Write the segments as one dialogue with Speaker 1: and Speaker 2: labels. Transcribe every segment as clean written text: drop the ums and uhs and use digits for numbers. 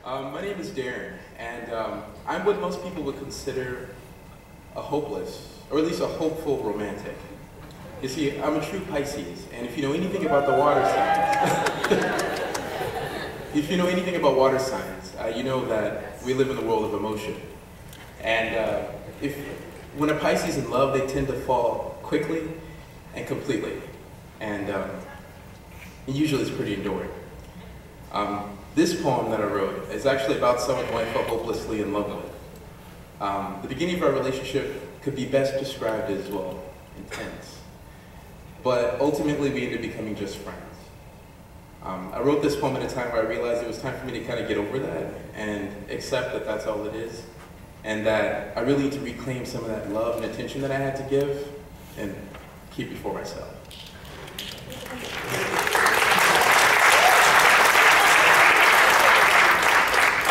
Speaker 1: My name is Darryn, and I'm what most people would consider a hopeless, or at least a hopeful romantic. You see, I'm a true Pisces, and if you know anything about the water signs, if you know anything about water signs, you know that we live in the world of emotion. And when a Pisces is in love, they tend to fall quickly and completely. And usually it's pretty enduring. This poem that I wrote is actually about someone who I felt hopelessly in love with. The beginning of our relationship could be best described as, well, intense. But ultimately we ended up becoming just friends. I wrote this poem at a time where I realized it was time for me to kind of get over that and accept that that's all it is. And that I really need to reclaim some of that love and attention that I had to give and keep it for myself.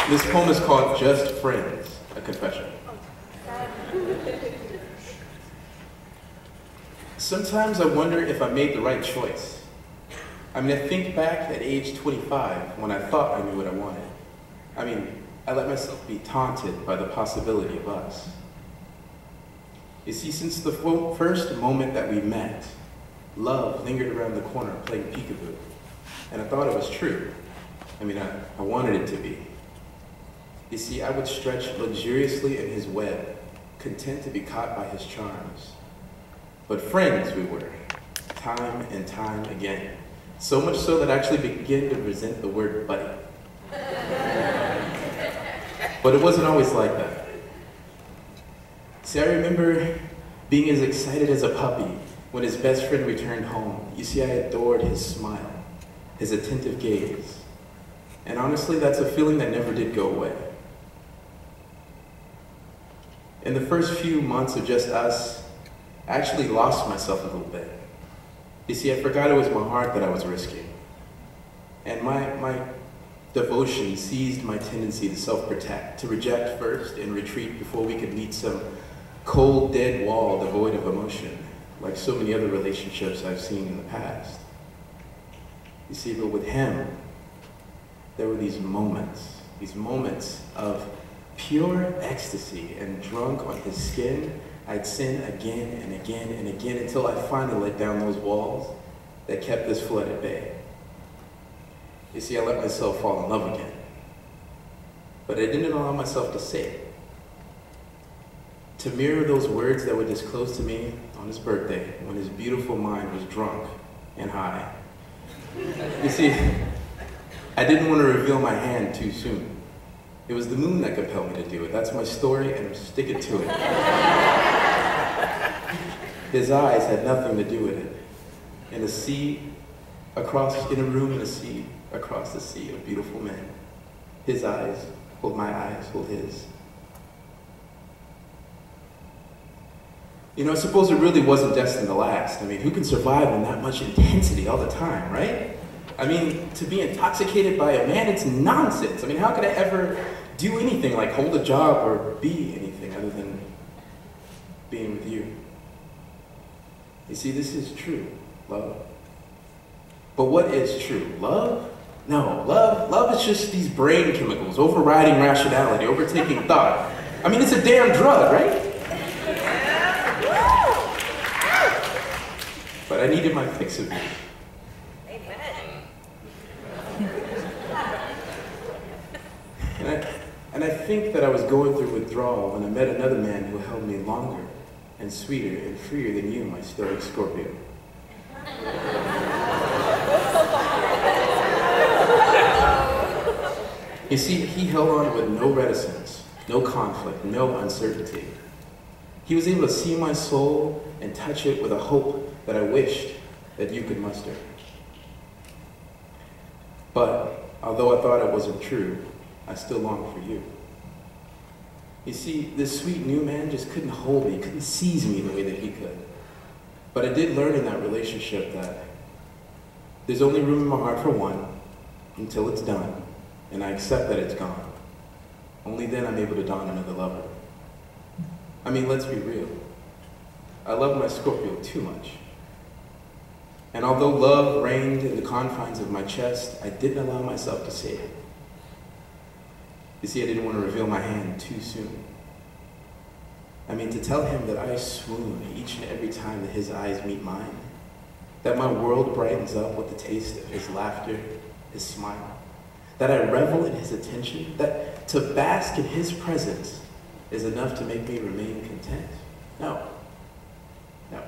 Speaker 1: This poem is called Just Friends, a confession. Sometimes I wonder if I made the right choice. I mean, I think back at age 25 when I thought I knew what I wanted. I mean, I let myself be taunted by the possibility of us. You see, since the first moment that we met, love lingered around the corner playing peekaboo. And I thought it was true. I mean, I wanted it to be. You see, I would stretch luxuriously in his web, content to be caught by his charms. But friends we were, time and time again. So much so that I actually began to resent the word buddy. But it wasn't always like that. See, I remember being as excited as a puppy when his best friend returned home. You see, I adored his smile, his attentive gaze. And honestly, that's a feeling that never did go away. In the first few months of just us, I actually lost myself a little bit. You see, I forgot it was my heart that I was risking. And my devotion seized my tendency to self-protect, to reject first and retreat before we could meet some cold, dead wall devoid of emotion, like so many other relationships I've seen in the past. You see, but with him, there were these moments of pure ecstasy, and drunk on his skin, I'd sin again and again and again until I finally let down those walls that kept this flood at bay. You see, I let myself fall in love again, but I didn't allow myself to say it. To mirror those words that were disclosed to me on his birthday when his beautiful mind was drunk and high. You see, I didn't want to reveal my hand too soon. It was the moon that compelled me to do it. That's my story, and I'm sticking to it. His eyes had nothing to do with it. In a room in a sea, across the sea of beautiful men. His eyes hold my eyes, hold his. You know, I suppose it really wasn't destined to last. I mean, who can survive on that much intensity all the time, right? I mean, to be intoxicated by a man, it's nonsense. I mean, how could I ever do anything like hold a job or be anything other than being with you? You see, this is true, love. But what is true? Love? No, love is just these brain chemicals overriding rationality, overtaking thought. I mean, it's a damn drug, right? But I needed my fix of it. And I think that I was going through withdrawal when I met another man who held me longer and sweeter and freer than you, my stoic Scorpio. You see, he held on with no reticence, no conflict, no uncertainty. He was able to see my soul and touch it with a hope that I wished that you could muster. But although I thought it wasn't true, I still long for you. You see, this sweet new man just couldn't hold me, couldn't seize me the way that he could. But I did learn in that relationship that there's only room in my heart for one until it's done, and I accept that it's gone. Only then I'm able to don another lover. I mean, let's be real. I love my Scorpio too much. And although love reigned in the confines of my chest, I didn't allow myself to say it. You see, I didn't want to reveal my hand too soon. I mean, to tell him that I swoon each and every time that his eyes meet mine, that my world brightens up with the taste of his laughter, his smile, that I revel in his attention, that to bask in his presence is enough to make me remain content. No. No.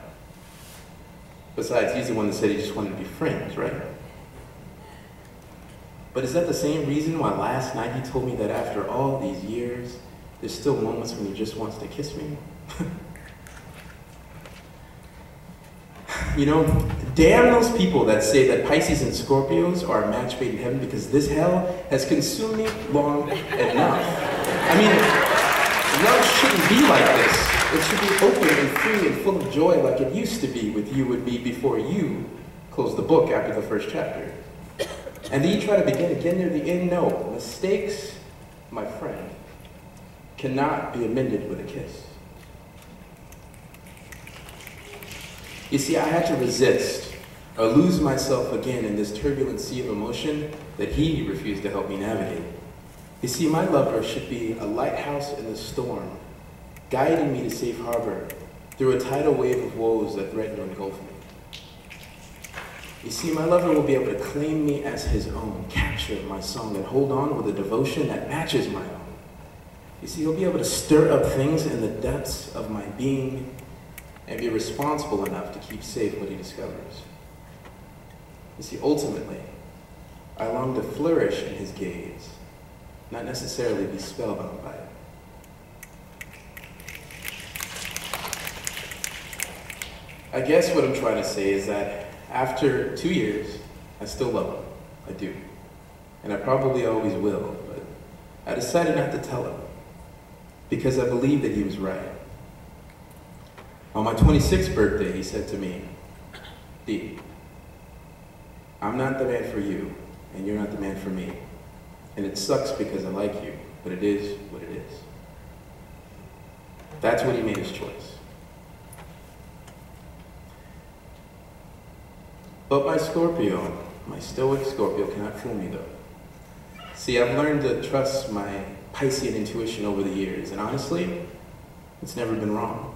Speaker 1: Besides, he's the one that said he just wanted to be friends, right? But is that the same reason why last night he told me that after all these years, there's still moments when he just wants to kiss me? You know, damn those people that say that Pisces and Scorpios are a match made in heaven, because this hell has consumed me long enough. I mean, love shouldn't be like this. It should be open and free and full of joy like it used to be with you and me before you closed the book after the first chapter. And then you try to begin again near the end. No, mistakes, my friend, cannot be amended with a kiss. You see, I had to resist or lose myself again in this turbulent sea of emotion that he refused to help me navigate. You see, my lover should be a lighthouse in the storm, guiding me to safe harbor through a tidal wave of woes that threaten to engulf me. You see, my lover will be able to claim me as his own, capture my song, and hold on with a devotion that matches my own. You see, he'll be able to stir up things in the depths of my being and be responsible enough to keep safe what he discovers. You see, ultimately, I long to flourish in his gaze, not necessarily be spellbound by it. I guess what I'm trying to say is that after 2 years, I still love him. I do. And I probably always will, but I decided not to tell him because I believed that he was right. On my 26th birthday, he said to me, D, I'm not the man for you, and you're not the man for me. And it sucks because I like you, but it is what it is. That's when he made his choice. But my Scorpio, my stoic Scorpio, cannot fool me though. See, I've learned to trust my Piscean intuition over the years, and honestly, it's never been wrong.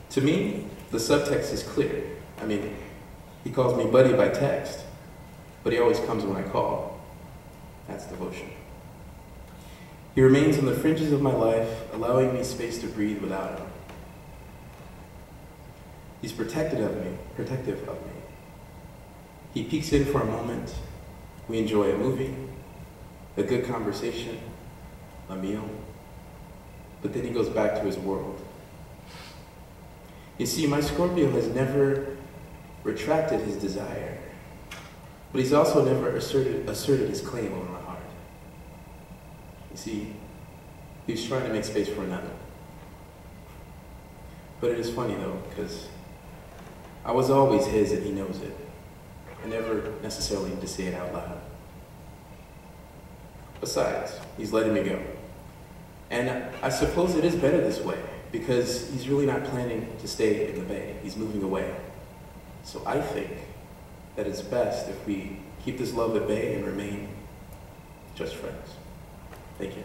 Speaker 1: To me, the subtext is clear. I mean, he calls me buddy by text, but he always comes when I call. That's devotion. He remains on the fringes of my life, allowing me space to breathe without him. He's protective of me. He peeks in for a moment. We enjoy a movie, a good conversation, a meal, but then he goes back to his world. You see, my Scorpio has never retracted his desire, but he's also never asserted his claim over my heart. You see, he was trying to make space for another. But it is funny though, because I was always his and he knows it. I never necessarily need to say it out loud. Besides, he's letting me go. And I suppose it is better this way, because he's really not planning to stay in the Bay. He's moving away. So I think that it's best if we keep this love at bay and remain just friends. Thank you.